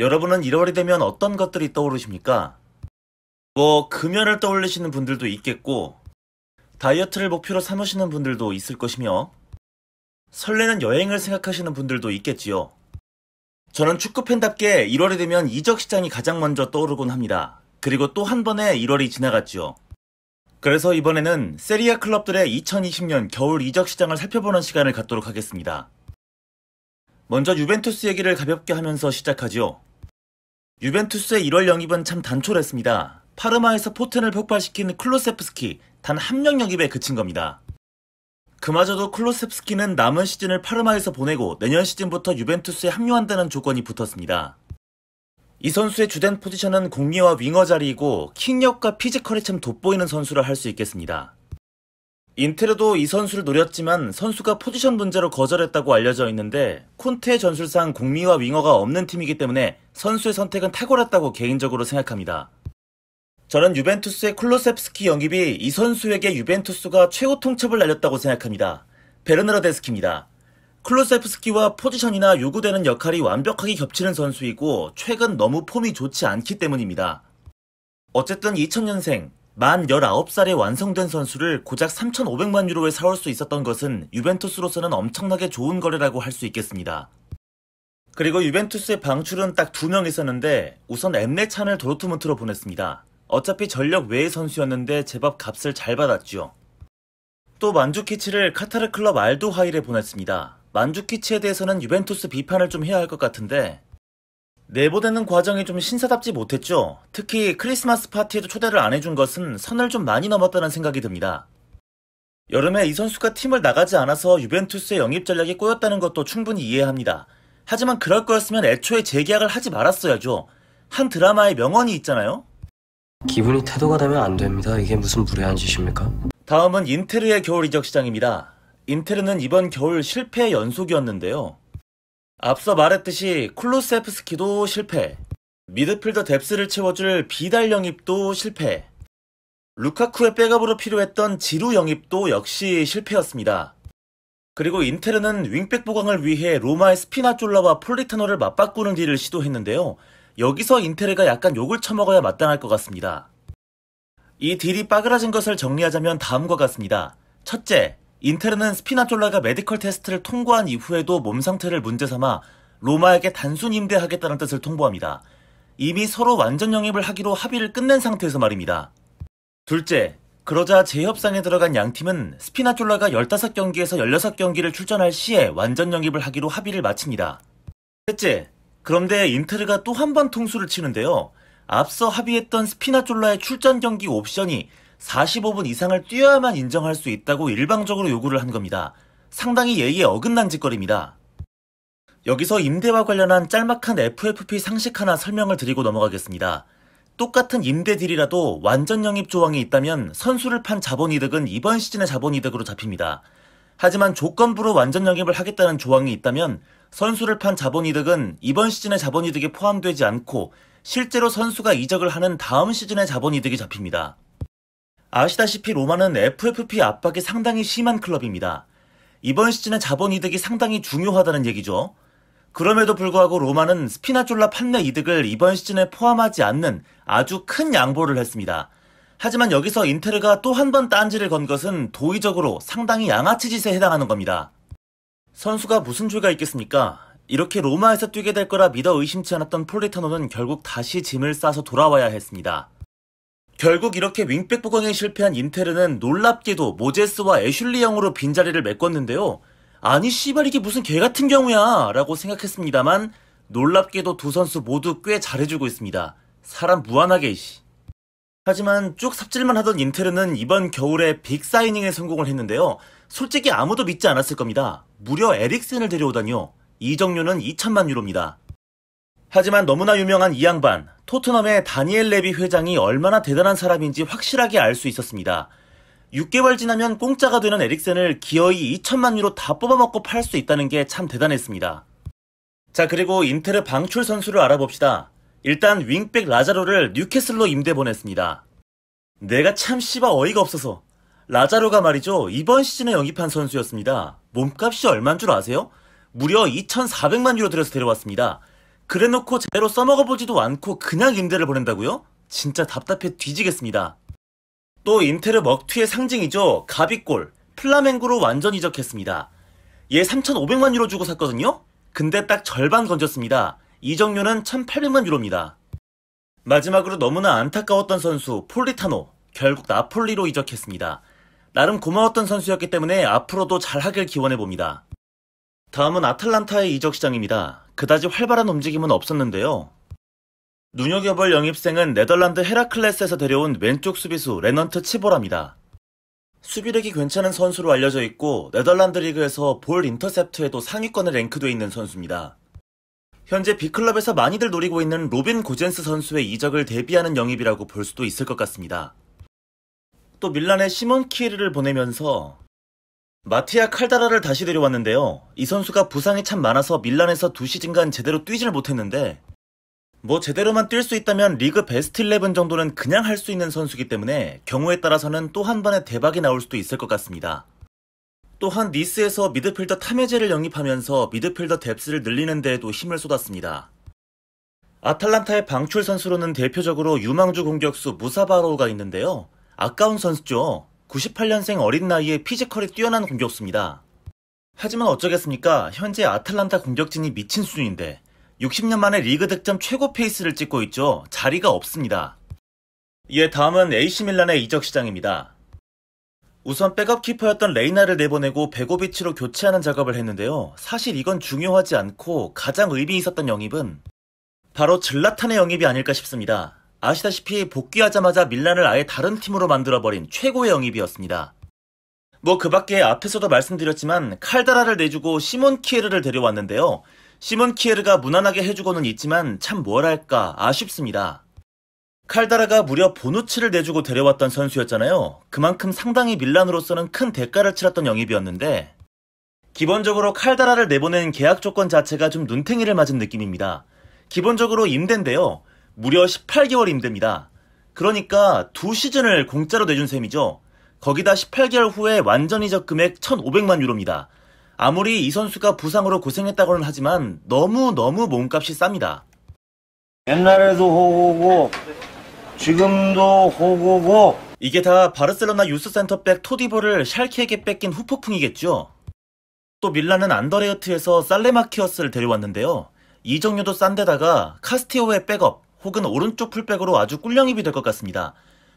여러분은 1월이 되면 어떤 것들이 떠오르십니까? 금연을 떠올리시는 분들도 있겠고, 다이어트를 목표로 삼으시는 분들도 있을 것이며, 설레는 여행을 생각하시는 분들도 있겠지요. 저는 축구팬답게 1월이 되면 이적 시장이 가장 먼저 떠오르곤 합니다. 그리고 또 한 번의 1월이 지나갔지요. 그래서 이번에는 세리아 클럽들의 2020년 겨울 이적 시장을 살펴보는 시간을 갖도록 하겠습니다. 먼저 유벤투스 얘기를 가볍게 하면서 시작하죠. 유벤투스의 1월 영입은 참 단촐했습니다. 파르마에서 포텐을 폭발시킨 클루세프스키 단 한 명 영입에 그친 겁니다. 그마저도 클루세프스키는 남은 시즌을 파르마에서 보내고 내년 시즌부터 유벤투스에 합류한다는 조건이 붙었습니다. 이 선수의 주된 포지션은 공미와 윙어 자리이고 킥력과 피지컬이 참 돋보이는 선수라 할 수 있겠습니다. 인테르도 이 선수를 노렸지만 선수가 포지션 문제로 거절했다고 알려져 있는데 콘테의 전술상 공미와 윙어가 없는 팀이기 때문에 선수의 선택은 탁월했다고 개인적으로 생각합니다. 저는 유벤투스의 클루세프스키 영입이 이 선수에게 유벤투스가 최고 통첩을 날렸다고 생각합니다. 베르나르데스키입니다. 클루세프스키와 포지션이나 요구되는 역할이 완벽하게 겹치는 선수이고 최근 너무 폼이 좋지 않기 때문입니다. 어쨌든 2000년생, 만 19살에 완성된 선수를 고작 3,500만 유로에 사올 수 있었던 것은 유벤투스로서는 엄청나게 좋은 거래라고 할 수 있겠습니다. 그리고 유벤투스의 방출은 딱 2명 있었는데 우선 엠레찬을 도르트문트로 보냈습니다. 어차피 전력 외의 선수였는데 제법 값을 잘 받았죠. 또 만주키치를 카타르 클럽 알두하일에 보냈습니다. 만주키치에 대해서는 유벤투스 비판을 좀 해야 할 것 같은데 내보내는 과정이 좀 신사답지 못했죠. 특히 크리스마스 파티에도 초대를 안 해준 것은 선을 좀 많이 넘었다는 생각이 듭니다. 여름에 이 선수가 팀을 나가지 않아서 유벤투스의 영입 전략이 꼬였다는 것도 충분히 이해합니다. 하지만 그럴 거였으면 애초에 재계약을 하지 말았어야죠. 한 드라마의 명언이 있잖아요. 기분이 태도가 되면 안 됩니다. 이게 무슨 무례한 짓입니까? 다음은 인테르의 겨울 이적 시장입니다. 인테르는 이번 겨울 실패의 연속이었는데요. 앞서 말했듯이 쿨루세프스키도 실패, 미드필더 뎁스를 채워줄 비달 영입도 실패, 루카쿠의 백업으로 필요했던 지루 영입도 역시 실패였습니다. 그리고 인테르는 윙백 보강을 위해 로마의 스피나졸라와 폴리타노를 맞바꾸는 딜을 시도했는데요. 여기서 인테르가 약간 욕을 처먹어야 마땅할 것 같습니다. 이 딜이 빠그라진 것을 정리하자면 다음과 같습니다. 첫째, 인테르는 스피나졸라가 메디컬 테스트를 통과한 이후에도 몸 상태를 문제 삼아 로마에게 단순 임대하겠다는 뜻을 통보합니다. 이미 서로 완전 영입을 하기로 합의를 끝낸 상태에서 말입니다. 둘째, 그러자 재협상에 들어간 양팀은 스피나졸라가 15경기에서 16경기를 출전할 시에 완전 영입을 하기로 합의를 마칩니다. 셋째, 그런데 인테르가 또 한 번 통수를 치는데요. 앞서 합의했던 스피나졸라의 출전 경기 옵션이 45분 이상을 뛰어야만 인정할 수 있다고 일방적으로 요구를 한 겁니다. 상당히 예의에 어긋난 짓거리입니다. 여기서 임대와 관련한 짤막한 FFP 상식 하나 설명을 드리고 넘어가겠습니다. 똑같은 임대 딜이라도 완전 영입 조항이 있다면 선수를 판 자본이득은 이번 시즌의 자본이득으로 잡힙니다. 하지만 조건부로 완전 영입을 하겠다는 조항이 있다면 선수를 판 자본이득은 이번 시즌의 자본이득에 포함되지 않고 실제로 선수가 이적을 하는 다음 시즌의 자본이득이 잡힙니다. 아시다시피 로마는 FFP 압박이 상당히 심한 클럽입니다. 이번 시즌의 자본이득이 상당히 중요하다는 얘기죠. 그럼에도 불구하고 로마는 스피나졸라 판매 이득을 이번 시즌에 포함하지 않는 아주 큰 양보를 했습니다. 하지만 여기서 인테르가 또 한 번 딴지를 건 것은 도의적으로 상당히 양아치 짓에 해당하는 겁니다. 선수가 무슨 죄가 있겠습니까? 이렇게 로마에서 뛰게 될 거라 믿어 의심치 않았던 폴리타노는 결국 다시 짐을 싸서 돌아와야 했습니다. 결국 이렇게 윙백 보강에 실패한 인테르는 놀랍게도 모제스와 애슐리 영으로 빈자리를 메꿨는데요. 아니 씨발 이게 무슨 개같은 경우야 라고 생각했습니다만 놀랍게도 두 선수 모두 꽤 잘해주고 있습니다. 사람 무한하게 하지만 쭉 삽질만 하던 인테르는 이번 겨울에 빅 사이닝에 성공을 했는데요. 솔직히 아무도 믿지 않았을 겁니다. 무려 에릭센을 데려오다니요. 이적료는 2천만 유로입니다. 하지만 너무나 유명한 이 양반, 토트넘의 다니엘 레비 회장이 얼마나 대단한 사람인지 확실하게 알 수 있었습니다. 6개월 지나면 공짜가 되는 에릭센을 기어이 2천만 유로 다 뽑아먹고 팔 수 있다는 게 참 대단했습니다. 자, 그리고 인테르 방출 선수를 알아봅시다. 일단 윙백 라자로를 뉴캐슬로 임대 보냈습니다. 내가 참 씨발 어이가 없어서 라자로가 말이죠. 이번 시즌에 영입한 선수였습니다. 몸값이 얼마인 줄 아세요? 무려 2,400만 유로 들여서 데려왔습니다. 그래놓고 제대로 써먹어보지도 않고 그냥 임대를 보낸다고요? 진짜 답답해 뒤지겠습니다. 또 인테르 먹튀의 상징이죠. 가비골, 플라멩고로 완전 이적했습니다. 얘 3,500만 유로 주고 샀거든요? 근데 딱 절반 건졌습니다. 이적료는 1,800만 유로입니다. 마지막으로 너무나 안타까웠던 선수 폴리타노, 결국 나폴리로 이적했습니다. 나름 고마웠던 선수였기 때문에 앞으로도 잘하길 기원해봅니다. 다음은 아틀란타의 이적 시장입니다. 그다지 활발한 움직임은 없었는데요. 눈여겨볼 영입생은 네덜란드 헤라클레스에서 데려온 왼쪽 수비수 레넌트 치보라입니다. 수비력이 괜찮은 선수로 알려져 있고 네덜란드 리그에서 볼 인터셉트에도 상위권에 랭크되어 있는 선수입니다. 현재 B클럽에서 많이들 노리고 있는 로빈 고젠스 선수의 이적을 대비하는 영입이라고 볼 수도 있을 것 같습니다. 또 밀란의 시몬 키에르를 보내면서 마티아 칼다라를 다시 데려왔는데요. 이 선수가 부상이 참 많아서 밀란에서 2시즌간 제대로 뛰질 못했는데 뭐 제대로만 뛸 수 있다면 리그 베스트 11 정도는 그냥 할 수 있는 선수이기 때문에 경우에 따라서는 또 한 번의 대박이 나올 수도 있을 것 같습니다. 또한 니스에서 미드필더 타메제를 영입하면서 미드필더 뎁스를 늘리는 데에도 힘을 쏟았습니다. 아탈란타의 방출 선수로는 대표적으로 유망주 공격수 무사바로우가 있는데요. 아까운 선수죠. 98년생 어린 나이에 피지컬이 뛰어난 공격수입니다. 하지만 어쩌겠습니까? 현재 아탈란타 공격진이 미친 수준인데 60년 만에 리그 득점 최고 페이스를 찍고 있죠. 자리가 없습니다. 이에 다음은 AC밀란의 이적 시장입니다. 우선 백업 키퍼였던 레이나를 내보내고 베고비치로 교체하는 작업을 했는데요. 사실 이건 중요하지 않고 가장 의미 있었던 영입은 바로 질라탄의 영입이 아닐까 싶습니다. 아시다시피 복귀하자마자 밀란을 아예 다른 팀으로 만들어버린 최고의 영입이었습니다. 뭐 그 밖에 앞에서도 말씀드렸지만 칼다라를 내주고 시몬 키에르를 데려왔는데요. 시몬 키에르가 무난하게 해주고는 있지만 참 뭐랄까 아쉽습니다. 칼다라가 무려 보누치를 내주고 데려왔던 선수였잖아요. 그만큼 상당히 밀란으로서는 큰 대가를 치렀던 영입이었는데 기본적으로 칼다라를 내보낸 계약 조건 자체가 좀 눈탱이를 맞은 느낌입니다. 기본적으로 임대인데요. 무려 18개월 임대입니다. 그러니까 2시즌을 공짜로 내준 셈이죠. 거기다 18개월 후에 완전 이적 금액 1,500만 유로입니다. 아무리 이 선수가 부상으로 고생했다고는 하지만 너무너무 몸값이 쌉니다. 옛날에도 호구고 지금도 호구고 이게 다 바르셀로나 유스 센터백 토디보를 샬케에게 뺏긴 후폭풍이겠죠. 또 밀란은 안더레어트에서 살레마키어스를 데려왔는데요. 이적료도 싼데다가 카스티오의 백업 혹은 오른쪽 풀백으로 아주 꿀영입이 될 것 같습니다.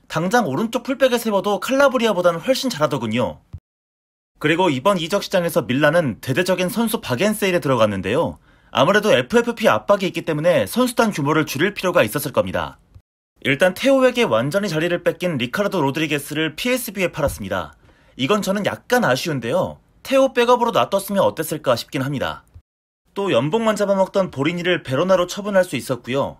당장 오른쪽 풀백에 세워도 칼라브리아보다는 훨씬 잘하더군요. 그리고 이번 이적 시장에서 밀란은 대대적인 선수 박앤세일에 들어갔는데요. 아무래도 FFP 압박이 있기 때문에 선수단 규모를 줄일 필요가 있었을 겁니다. 일단 테오에게 완전히 자리를 뺏긴 리카르도 로드리게스를 PSV에 팔았습니다. 이건 저는 약간 아쉬운데요. 테오 백업으로 놔뒀으면 어땠을까 싶긴 합니다. 또 연봉만 잡아먹던 보리니를 베로나로 처분할 수 있었고요.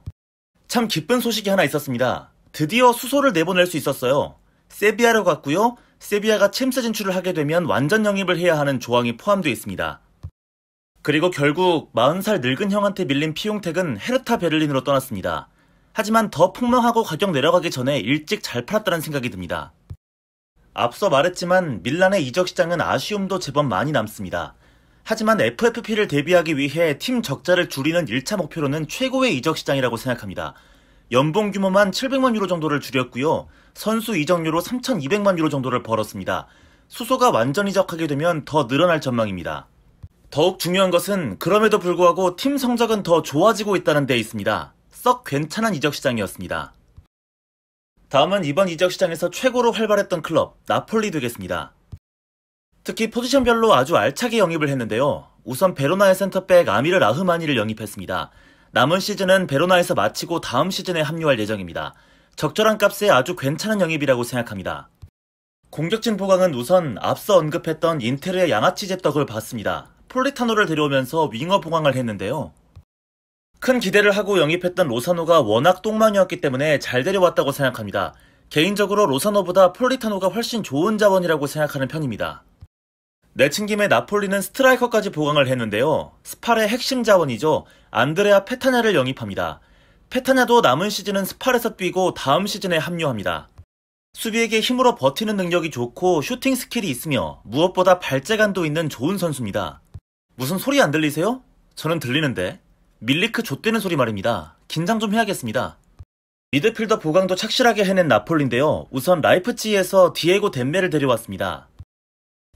참 기쁜 소식이 하나 있었습니다. 드디어 수소를 내보낼 수 있었어요. 세비야로 갔고요. 세비야가 챔스 진출을 하게 되면 완전 영입을 해야 하는 조항이 포함되어 있습니다. 그리고 결국 40살 늙은 형한테 밀린 피용택은 헤르타 베를린으로 떠났습니다. 하지만 더 폭망하고 가격 내려가기 전에 일찍 잘 팔았다는 생각이 듭니다. 앞서 말했지만 밀란의 이적 시장은 아쉬움도 제법 많이 남습니다. 하지만 FFP를 대비하기 위해 팀 적자를 줄이는 1차 목표로는 최고의 이적 시장이라고 생각합니다. 연봉 규모만 700만 유로 정도를 줄였고요. 선수 이적료로 3,200만 유로 정도를 벌었습니다. 수소가 완전 이적하게 되면 더 늘어날 전망입니다. 더욱 중요한 것은 그럼에도 불구하고 팀 성적은 더 좋아지고 있다는 데 있습니다. 썩 괜찮은 이적 시장이었습니다. 다음은 이번 이적 시장에서 최고로 활발했던 클럽 나폴리 되겠습니다. 특히 포지션별로 아주 알차게 영입을 했는데요. 우선 베로나의 센터백 아미르 라흐마니를 영입했습니다. 남은 시즌은 베로나에서 마치고 다음 시즌에 합류할 예정입니다. 적절한 값에 아주 괜찮은 영입이라고 생각합니다. 공격진 보강은 우선 앞서 언급했던 인테르의 양아치 제떡을 봤습니다. 폴리타노를 데려오면서 윙어 보강을 했는데요. 큰 기대를 하고 영입했던 로사노가 워낙 똥망이었기 때문에 잘 데려왔다고 생각합니다. 개인적으로 로사노보다 폴리타노가 훨씬 좋은 자원이라고 생각하는 편입니다. 내친 김에 나폴리는 스트라이커까지 보강을 했는데요. 스팔의 핵심 자원이죠. 안드레아 페타냐를 영입합니다. 페타냐도 남은 시즌은 스팔에서 뛰고 다음 시즌에 합류합니다. 수비에게 힘으로 버티는 능력이 좋고 슈팅 스킬이 있으며 무엇보다 발재간도 있는 좋은 선수입니다. 무슨 소리 안 들리세요? 저는 들리는데. 밀리크 좆되는 소리 말입니다. 긴장 좀 해야겠습니다. 미드필더 보강도 착실하게 해낸 나폴리인데요. 우선 라이프치히에서 디에고 덴메를 데려왔습니다.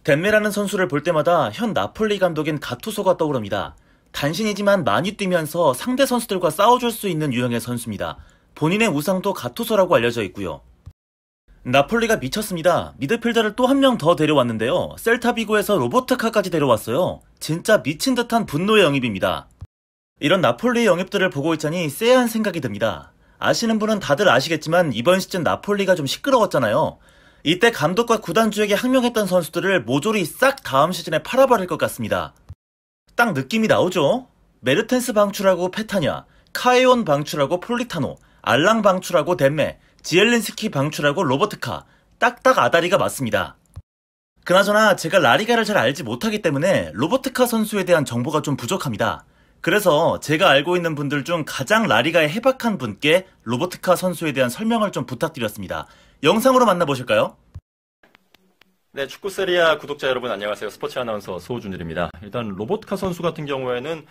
덴메라는 선수를 볼 때마다 현 나폴리 감독인 가투소가 떠오릅니다. 단신이지만 많이 뛰면서 상대 선수들과 싸워줄 수 있는 유형의 선수입니다. 본인의 우상도 가투소라고 알려져 있고요. 나폴리가 미쳤습니다. 미드필더를 또 한 명 더 데려왔는데요. 셀타비고에서 로보트카까지 데려왔어요. 진짜 미친 듯한 분노의 영입입니다. 이런 나폴리의 영입들을 보고 있자니 쎄한 생각이 듭니다. 아시는 분은 다들 아시겠지만 이번 시즌 나폴리가 좀 시끄러웠잖아요. 이때 감독과 구단주에게 항명했던 선수들을 모조리 싹 다음 시즌에 팔아버릴 것 같습니다. 딱 느낌이 나오죠? 메르텐스 방출하고 페타냐, 카에온 방출하고 폴리타노, 알랑 방출하고 덴메, 지엘린스키 방출하고 로버트카, 딱딱 아다리가 맞습니다. 그나저나 제가 라리가를 잘 알지 못하기 때문에 로버트카 선수에 대한 정보가 좀 부족합니다. 그래서 제가 알고 있는 분들 중 가장 라리가에 해박한 분께 로버트카 선수에 대한 설명을 좀 부탁드렸습니다. 영상으로 만나보실까요? 네, 축구 세리아 구독자 여러분 안녕하세요. 스포츠 아나운서 소준일입니다. 일단 로보트카 선수 같은 경우에는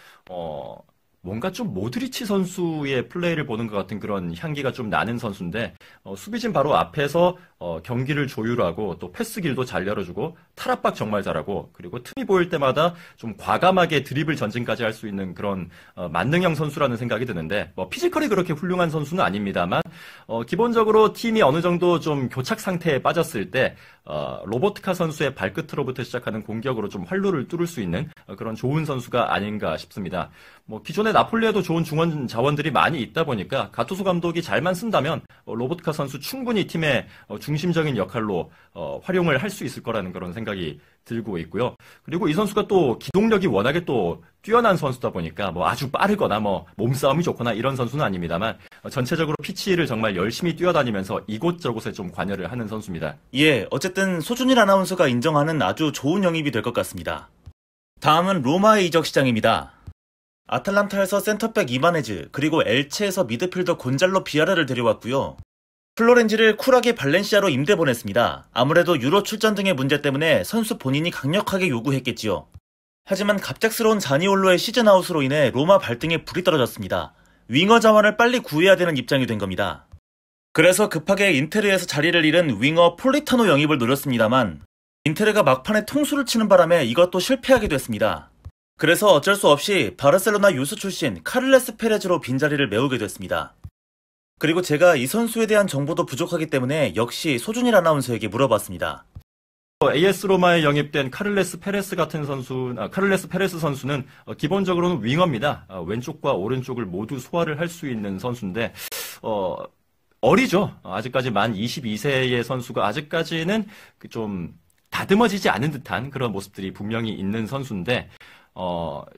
뭔가 좀 모드리치 선수의 플레이를 보는 것 같은 그런 향기가 좀 나는 선수인데 수비진 바로 앞에서 경기를 조율하고 또 패스길도 잘 열어주고 탈압박 정말 잘하고 그리고 틈이 보일 때마다 좀 과감하게 드리블 전진까지 할 수 있는 그런 만능형 선수라는 생각이 드는데 피지컬이 그렇게 훌륭한 선수는 아닙니다만 기본적으로 팀이 어느 정도 좀 교착 상태에 빠졌을 때 로보트카 선수의 발끝으로부터 시작하는 공격으로 좀 활로를 뚫을 수 있는 그런 좋은 선수가 아닌가 싶습니다. 기존에 나폴리에도 좋은 중원 자원들이 많이 있다 보니까 가투소 감독이 잘만 쓴다면 로보트카 선수 충분히 팀의 중심적인 역할로 활용을 할 수 있을 거라는 그런 생각이 들고 있고요. 그리고 이 선수가 또 기동력이 워낙에 또 뛰어난 선수다 보니까 아주 빠르거나 몸싸움이 좋거나 이런 선수는 아닙니다만 전체적으로 피치를 정말 열심히 뛰어다니면서 이곳저곳에 좀 관여를 하는 선수입니다. 예, 어쨌든 소준일 아나운서가 인정하는 아주 좋은 영입이 될 것 같습니다. 다음은 로마의 이적 시장입니다. 아탈란타에서 센터백 이바네즈, 그리고 엘체에서 미드필더 곤잘로 비아라를 데려왔고요. 플로렌지를 쿨하게 발렌시아로 임대 보냈습니다. 아무래도 유로 출전 등의 문제 때문에 선수 본인이 강력하게 요구했겠지요. 하지만 갑작스러운 자니올로의 시즌아웃으로 인해 로마 발등에 불이 떨어졌습니다. 윙어 자원을 빨리 구해야 되는 입장이 된 겁니다. 그래서 급하게 인테르에서 자리를 잃은 윙어 폴리타노 영입을 노렸습니다만 인테르가 막판에 통수를 치는 바람에 이것도 실패하게 됐습니다. 그래서 어쩔 수 없이 바르셀로나 유스 출신 카를레스 페레즈로 빈자리를 메우게 됐습니다. 그리고 제가 이 선수에 대한 정보도 부족하기 때문에 역시 소준일 아나운서에게 물어봤습니다. AS 로마에 영입된 카를레스 페레스 선수는 기본적으로는 윙어입니다. 왼쪽과 오른쪽을 모두 소화를 할 수 있는 선수인데 어리죠. 아직까지 만 22세의 선수가 아직까지는 좀 다듬어지지 않은 듯한 그런 모습들이 분명히 있는 선수인데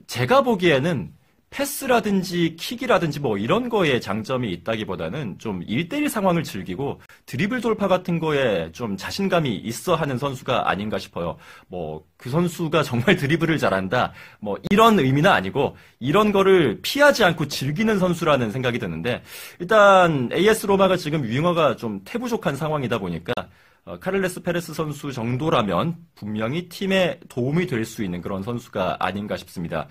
제가 보기에는 패스라든지 킥이라든지 이런 거에 장점이 있다기보다는 좀 1대1 상황을 즐기고 드리블 돌파 같은 거에 좀 자신감이 있어 하는 선수가 아닌가 싶어요. 그 선수가 정말 드리블을 잘한다. 이런 의미는 아니고 이런 거를 피하지 않고 즐기는 선수라는 생각이 드는데 일단 AS 로마가 지금 윙어가 좀 태부족한 상황이다 보니까 카를레스 페레스 선수 정도라면 분명히 팀에 도움이 될 수 있는 그런 선수가 아닌가 싶습니다.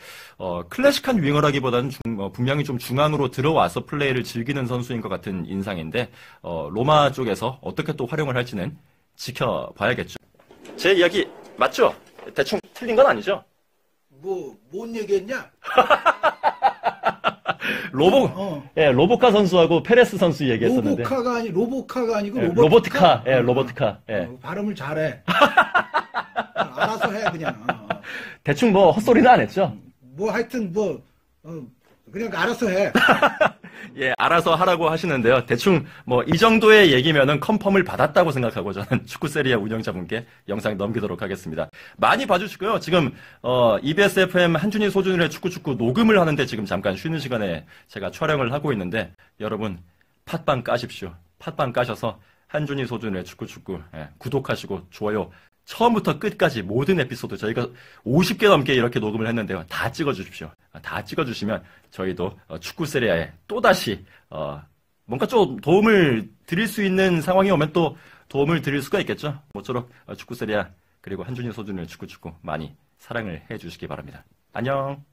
클래식한 윙어라기보다는 분명히 좀 중앙으로 들어와서 플레이를 즐기는 선수인 것 같은 인상인데 로마 쪽에서 어떻게 또 활용을 할지는 지켜봐야겠죠. 제 이야기 맞죠? 대충 틀린 건 아니죠? 뭔 얘기했냐? 로보카 선수하고 페레스 선수 얘기했었는데. 로보카가 아니고 로보트카. 로보트카. 발음을 잘해. 알아서 해, 그냥. 대충 헛소리는 안 했죠? 하여튼 그냥 알아서 해. 예, 알아서 하라고 하시는데요. 대충 이 정도의 얘기면은 컨펌을 받았다고 생각하고 저는 축구 세리아 운영자분께 영상 넘기도록 하겠습니다. 많이 봐주시고요. 지금 EBS FM 한준희 소준일의 축구 녹음을 하는데 지금 잠깐 쉬는 시간에 제가 촬영을 하고 있는데 여러분 팟빵 까십시오. 팟빵 까셔서 한준희 소준일의 축구 구독하시고 좋아요. 처음부터 끝까지 모든 에피소드 저희가 50개 넘게 이렇게 녹음을 했는데요. 다 찍어주십시오. 다 찍어주시면 저희도 축구 세리아에 또다시 뭔가 좀 도움을 드릴 수 있는 상황이 오면 또 도움을 드릴 수가 있겠죠. 모쪼록 축구 세리아 그리고 한준희 소준의 축구 많이 사랑을 해주시기 바랍니다. 안녕.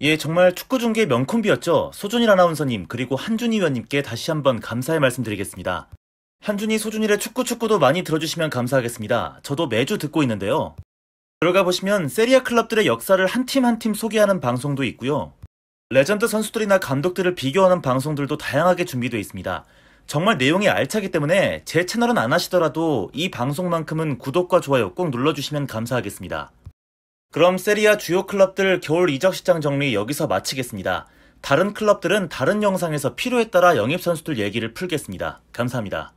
예, 정말 축구 중계 명콤비였죠. 소준일 아나운서님 그리고 한준희 위원님께 다시 한번 감사의 말씀드리겠습니다. 한준희, 소준일의 축구도 많이 들어주시면 감사하겠습니다. 저도 매주 듣고 있는데요. 들어가 보시면 세리아 클럽들의 역사를 한 팀 한 팀 소개하는 방송도 있고요. 레전드 선수들이나 감독들을 비교하는 방송들도 다양하게 준비되어 있습니다. 정말 내용이 알차기 때문에 제 채널은 안 하시더라도 이 방송만큼은 구독과 좋아요 꼭 눌러주시면 감사하겠습니다. 그럼 세리아 주요 클럽들 겨울 이적 시장 정리 여기서 마치겠습니다. 다른 클럽들은 다른 영상에서 필요에 따라 영입 선수들 얘기를 풀겠습니다. 감사합니다.